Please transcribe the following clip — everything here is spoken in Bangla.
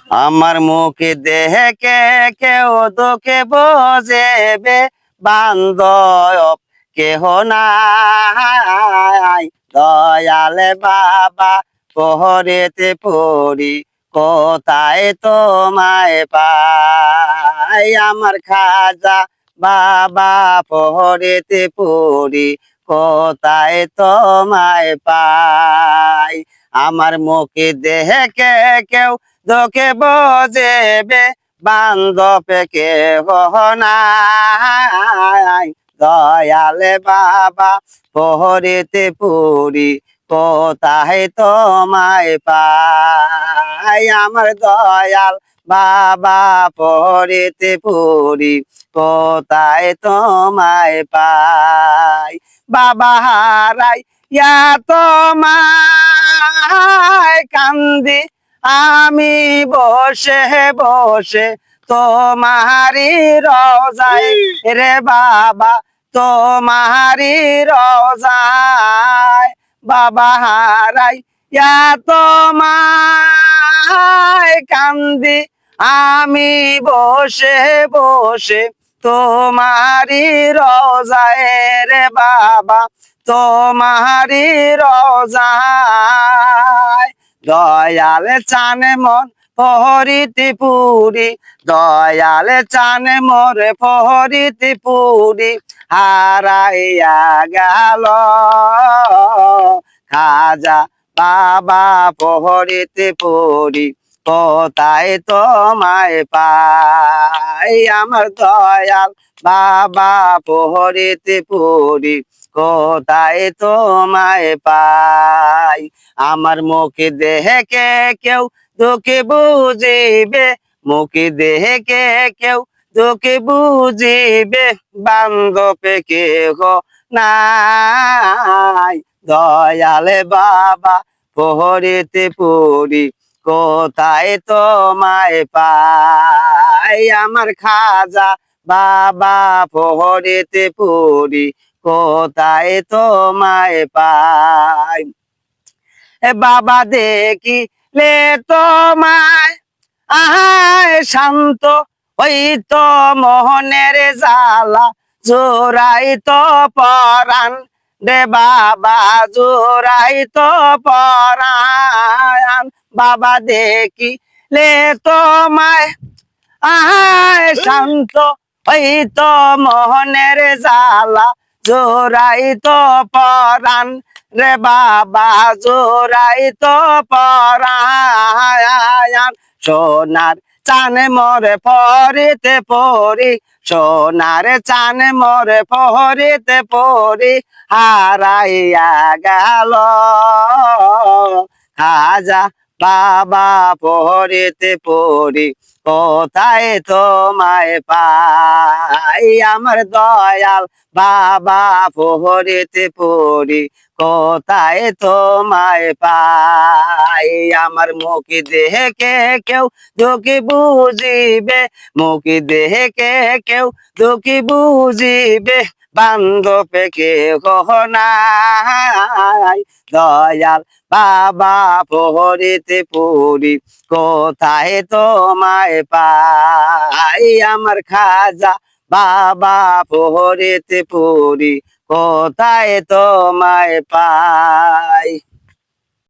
আমার মুখে দেখে কেউ তোকে বোঝেবে বান্ধব কেহ নাই। দয়ালে বাবা পহরেতে পড়ি কোথায় তোমায় পাই। আমার খাজা বাবা পহরেতে পড়ি কোথায় তোমায় পাই। আমার মুখে দেখে কেউ তোকে বোঝেবে বান্ধবে কেহ নাই। দয়ালে বাবা পহরেতে পড়ি কোথায় তোমায় পাই। আমার দয়াল বাবা পহরেতে পড়ি কোথায় তোমায় পাই। বাবা হারাই ইয়া তোমায় কান্দি আমি বসে বসে তোমারি রোজায় রে বাবা তোমারি রোজায়। বাবা হারাই ইয়া তোমায় কান্দি আমি বসে বসে তোমারি রোজায় রে বাবা তোমারি রোজায়। দয়ালে চানে মন পহরিতে পুরি, দয়ালে চানে মোরে পহরিতে পুরি হারাইয়া গেল। খাজা বাবা পহরিতে পুরি কোথায় তোমায় পাই। আমার দয়াল বাবা পহরিতে পুরি কোথায় তোমায় পাই। আমার মুখে দেখে কেউ তোকে বুঝিবে, মুখে দেখে কেউ তোকে বুঝিবে বান্ধবে কেহ নাই। দয়ালে বাবা পহরিতে পড়ি কোথায় তোমায় পাই। আমার খাজা বাবা পহরিতে পড়ি কোথায় তোমায় পাই। বাবা দেখিলে তোমায় আহায় শান্ত হইতো মোহনের জ্বালা জোড়াইতো পরাণ রে বাবা জোড়াইতো পরাণ। বাবা দেখিলে তোমায় আহায় শান্ত হইতো মোহনের জ্বালা জোড়াইতো পরাণ রে বাবা জোড়াইতো পরাণ। সোনার চানে মোরে পহরিতে পড়ি, সোনার চানে মোরে পহরিতে পড়ি হারাইয়া গেল। খাজা বাবা পহরিতে পড়ি কোথায় তোমায় পাই। আমার দয়াল বাবা পহরিতে পড়ি কোথায় তোমায় পাই। আমার মুখে দেখে কেউ তোকে বুঝিবে, মুখে দেখে কেউ তোকে বুঝিবে বান্ধবে কেহ নাই। দয়াল বাবা পহরিতে পড়ি কোথায় তোমায় পাই। আমার খাজা বাবা পহরিতে পড়ি কোথায় তোমায় পাই।